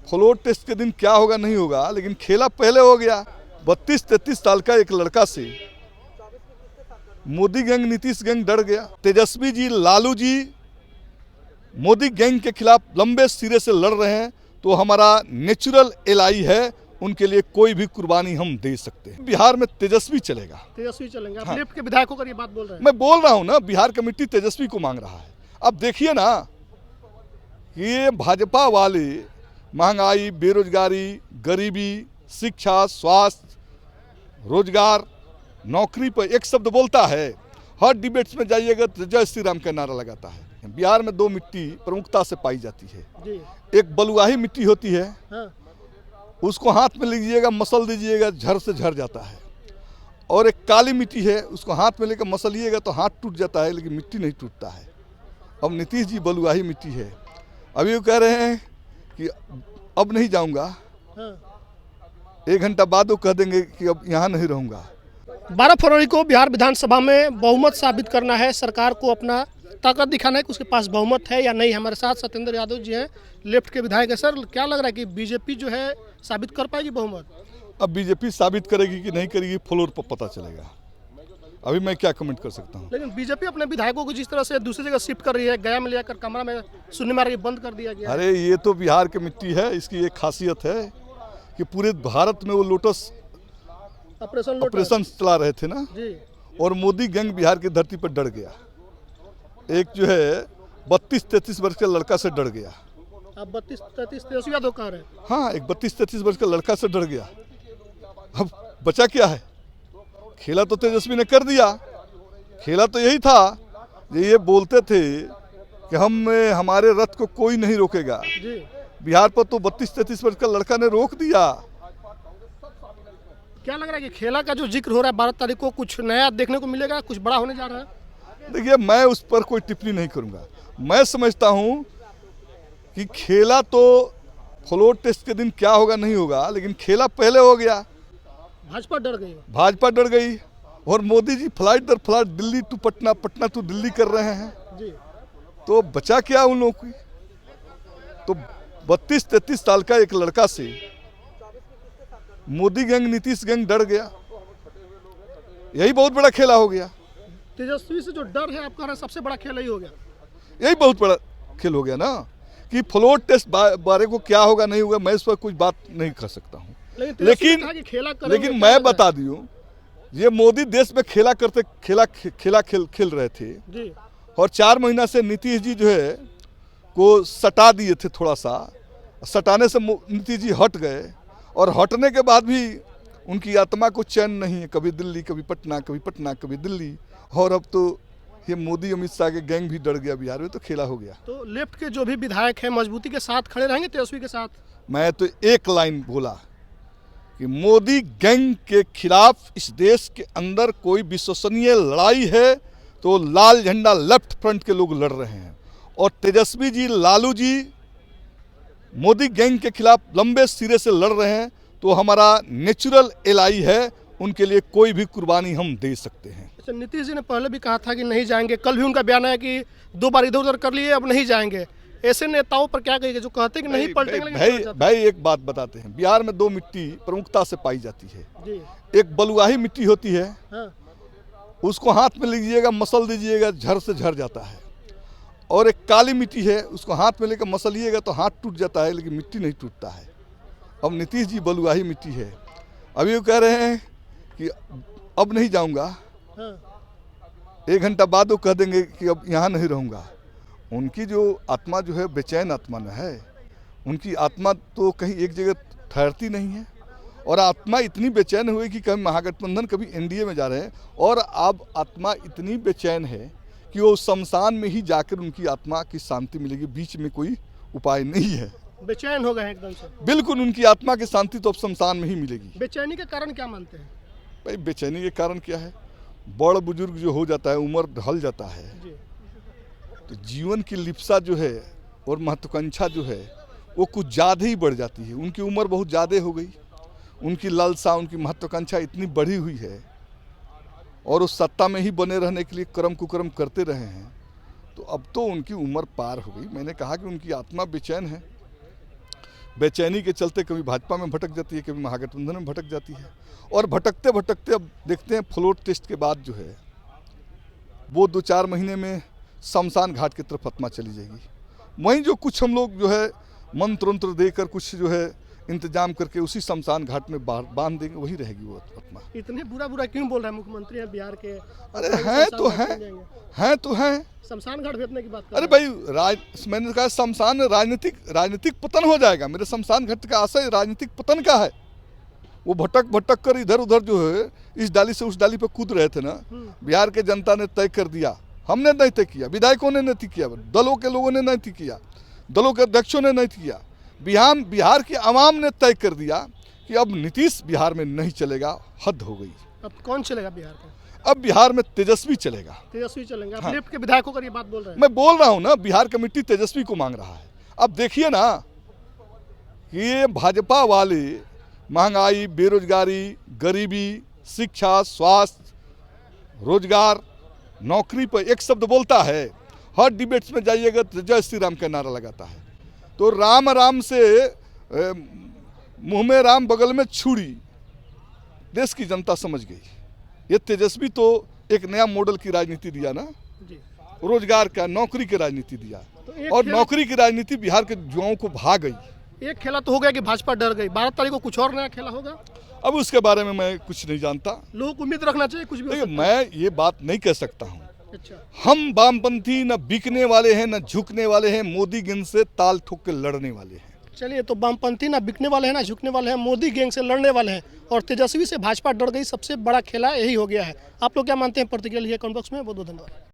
Floor test के दिन क्या होगा नहीं होगा, लेकिन खेला पहले हो गया। 32-33 साल का एक लड़का से मोदी गैंग, नीतीश गैंग डर गया। तेजस्वी जी, लालू जी मोदी गैंग के खिलाफ लंबे सिरे से लड़ रहे हैं, तो हमारा नेचुरल एलाई है, उनके लिए कोई भी कुर्बानी हम दे सकते हैं। बिहार में तेजस्वी चलेगा, तेजस्वी चलेंगे। आप हाँ। लेफ्ट के विधायकों का ये बात बोल रहे हैं। मैं बोल रहा हूं ना, बिहार कमेटी तेजस्वी को मांग रहा है। अब देखिए ना कि ये भाजपा वाले महंगाई, बेरोजगारी, गरीबी, शिक्षा, स्वास्थ्य, रोजगार, नौकरी पर एक शब्द बोलता है। हर डिबेट्स में जाइएगा तो जय श्री राम का नारा लगाता है। बिहार में दो मिट्टी प्रमुखता से पाई जाती है जी। एक बलुआही मिट्टी होती है, हाँ। उसको हाथ में लीजिएगा, मसल दीजिएगा, झर से झर जाता है। और एक काली मिट्टी है, उसको हाथ में लेकर मसलिएगा तो हाथ टूट जाता है, लेकिन मिट्टी नहीं टूटता है। अब नीतीश जी बलुआही मिट्टी है। अभी वो कह रहे हैं कि अब नहीं जाऊंगा, हाँ। 1 घंटा बाद वो कह देंगे कि अब यहाँ नहीं रहूंगा। 12 फरवरी को बिहार विधानसभा में बहुमत साबित करना है, सरकार को अपना ताकत दिखाना है कि उसके पास बहुमत है या नहीं। हमारे साथ सत्येंद्र यादव जी हैं, लेफ्ट के विधायक है। सर, क्या लग रहा है कि बीजेपी जो है साबित कर पाएगी बहुमत? अब बीजेपी साबित करेगी कि नहीं करेगी, फ्लोर पर पता चलेगा। अभी मैं क्या कमेंट कर सकता हूँ। लेकिन बीजेपी अपने विधायकों को जिस तरह से दूसरी जगह शिफ्ट कर रही है, गया में लेकर कमरा में सुनने मार के बंद कर दिया गया। अरे ये तो बिहार की मिट्टी है, इसकी एक खासियत है कि पूरे भारत में वो लोटस ऑपरेशन चला रहे थे ना जी। और मोदी गैंग बिहार की धरती पर डर गया। एक जो है 32-33 वर्ष का लड़का से डर गया। आप 32-33 तेजस्वी यादव कह रहे हैं? हाँ, एक 32-33 वर्ष का लड़का से डर गया। अब बचा क्या है? खेला तो तेजस्वी ने कर दिया। खेला तो यही था, ये बोलते थे कि हमारे रथ को कोई नहीं रोकेगा। जी। बिहार पर तो 32-33 वर्ष का लड़का ने रोक दिया। क्या लग रहा है कि खेला का जो जिक्र हो रहा है 12 तारीख को, कुछ नया देखने को मिलेगा, कुछ बड़ा होने जा रहा है? देखिए, मैं उस पर कोई टिप्पणी नहीं करूंगा। मैं समझता हूं कि खेला तो फ्लोर टेस्ट के दिन क्या होगा नहीं होगा, लेकिन खेला पहले हो गया। भाजपा डर गई। भाजपा डर गई और मोदी जी फ्लाइट दर flight Delhi to Patna, Patna to Delhi कर रहे हैं। जी। तो बचा क्या उन लोगों की? तो 32-33 साल का एक लड़का से मोदी गैंग, नीतीश गैंग डर गया। यही बहुत बड़ा खेला हो गया। तेजस्वी से जो डर है, आप कह रहे हैं सबसे बड़ा खेल यही हो गया। यही बहुत बड़ा खेल हो गया ना कि फ्लोर टेस्ट बारे को क्या होगा नहीं होगा, मैं इस पर कुछ बात नहीं कर सकता हूँ। लेकिन मैं बता दूं, ये मोदी देश में खेल रहे थे जी। और 4 महीना से नीतीश जी जो है को सटा दिए थे। थोड़ा सा सटाने से नीतीश जी हट गए और हटने के बाद भी उनकी आत्मा को चैन नहीं है। कभी दिल्ली, कभी पटना, कभी पटना, कभी दिल्ली। और अब तो ये मोदी अमित शाह के गैंग भी डर गया बिहार में, तो खेला हो गया। तो लेफ्ट के जो भी विधायक हैं मजबूती के साथ खड़े रहेंगे तेजस्वी के साथ। मैं तो एक लाइन बोला कि मोदी गैंग के खिलाफ इस देश के अंदर कोई विश्वसनीय लड़ाई है तो लाल झंडा लेफ्ट फ्रंट के लोग लड़ रहे हैं। और तेजस्वी जी, लालू जी मोदी गैंग के खिलाफ लंबे सिरे से लड़ रहे हैं, तो हमारा नेचुरल एलाई है, उनके लिए कोई भी कुर्बानी हम दे सकते हैं। अच्छा, नीतीश जी ने पहले भी कहा था कि नहीं जाएंगे। कल भी उनका बयान है कि 2 बार इधर उधर कर लिए, अब नहीं जाएंगे। ऐसे नेताओं पर क्या कहेंगे जो कहते हैं कि नहीं पलटेंगे? भाई एक बात बताते हैं, बिहार में दो मिट्टी प्रमुखता से पाई जाती है जी। एक बलुआही मिट्टी होती है, हाँ। उसको हाथ में लीजिएगा, मसल दीजिएगा, झर से झर जाता है। और एक काली मिट्टी है, उसको हाथ में लेकर मसलिएगा तो हाथ टूट जाता है, लेकिन मिट्टी नहीं टूटता है। अब नीतीश जी बलुआही मिट्टी है। अभी वो कह रहे हैं कि अब नहीं जाऊंगा, हाँ। 1 घंटा बाद वो कह देंगे कि अब यहाँ नहीं रहूँगा। उनकी जो आत्मा जो है बेचैन आत्मा न है। उनकी आत्मा तो कहीं एक जगह ठहरती नहीं है और आत्मा इतनी बेचैन हुई कि कभी महागठबंधन, कभी एनडीए में जा रहे हैं। और अब आत्मा इतनी बेचैन है कि वो शमशान में ही जाकर उनकी आत्मा की शांति मिलेगी, बीच में कोई उपाय नहीं है। बेचैन हो गए हैं एकदम से। बिल्कुल, उनकी आत्मा की शांति तो अब शमशान में ही मिलेगी। बेचैनी का कारण क्या मानते हैं? भाई बेचैनी के कारण क्या है? बड़ बुजुर्ग जो हो जाता है, उम्र ढल जाता है, तो जीवन की लिप्सा जो है और महत्वाकांक्षा जो है वो कुछ ज़्यादा ही बढ़ जाती है। उनकी उम्र बहुत ज़्यादा हो गई, उनकी लालसा, उनकी महत्वाकांक्षा इतनी बढ़ी हुई है और उस सत्ता में ही बने रहने के लिए कर्म कुकर्म करते रहे हैं, तो अब तो उनकी उम्र पार हो गई। मैंने कहा कि उनकी आत्मा बेचैन है। बेचैनी के चलते कभी भाजपा में भटक जाती है, कभी महागठबंधन में भटक जाती है। और भटकते भटकते अब देखते हैं फ्लोर टेस्ट के बाद जो है वो 2-4 महीने में शमशान घाट की तरफ आत्मा चली जाएगी। वहीं जो कुछ हम लोग जो है मंत्र वंत्र देकर कुछ जो है इंतजाम करके उसी शमशान घाट में बांध देंगे, वही रहेगी वो आत्मा। इतने बुरा बुरा क्यों बोल रहे हैं मुख्यमंत्री हैं बिहार के? अरे हैं तो हैं शमशान घाट भेजने की बात कर अरे भाई मैंने कहा शमशान राजनीतिक पतन हो जाएगा। मेरे शमशान घाट का आशय राजनीतिक पतन का है। वो भटक कर इधर उधर जो है इस डाली से उस डाली पे कूद रहे थे ना, बिहार के जनता ने तय कर दिया। हमने नहीं तय किया, विधायकों ने नहीं किया, दलों के लोगों ने नहीं किया, दलों के अध्यक्षों ने नहीं किया, बिहार की आवाम ने तय कर दिया कि अब नीतीश बिहार में नहीं चलेगा। हद हो गई। अब कौन चलेगा बिहार का? अब बिहार में तेजस्वी चलेगा। तेजस्वी चलेंगे? आप हाँ। लेफ्ट के विधायकों का ये बात बोल रहे हैं? मैं बोल रहा हूँ ना, बिहार कमेटी तेजस्वी को मांग रहा है। अब देखिए ना कि ये भाजपा वाले महंगाई, बेरोजगारी, गरीबी, शिक्षा, स्वास्थ्य, रोजगार, नौकरी पर एक शब्द बोलता है। हर डिबेट्स में जाइएगा तो जय श्री राम का नारा लगाता है। तो राम राम से मुंह में राम बगल में छुरी, देश की जनता समझ गई। ये तेजस्वी तो एक नया मॉडल की राजनीति दिया ना, रोजगार का, नौकरी की राजनीति दिया। तो और नौकरी की राजनीति बिहार के युवाओं को भा गई। एक खेला तो हो गया कि भाजपा डर गई। 12 तारीख को कुछ और नया खेला होगा। अब उसके बारे में मैं कुछ नहीं जानता। लोगों को उम्मीद रखना चाहिए कुछ भी हो देखिए, सकता है। मैं ये बात नहीं कह सकता हूँ। अच्छा, हम वामपंथी न बिकने वाले हैं न झुकने वाले हैं, मोदी गैंग से ताल ठोक के लड़ने वाले हैं। चलिए, तो वामपंथी ना बिकने वाले हैं ना झुकने वाले हैं, मोदी गैंग से लड़ने वाले हैं और तेजस्वी से भाजपा डर गई। सबसे बड़ा खेला यही हो गया है। आप लोग क्या मानते हैं? प्रतिक्रिया लिखिए कमेंट बॉक्स में। बहुत बहुत धन्यवाद।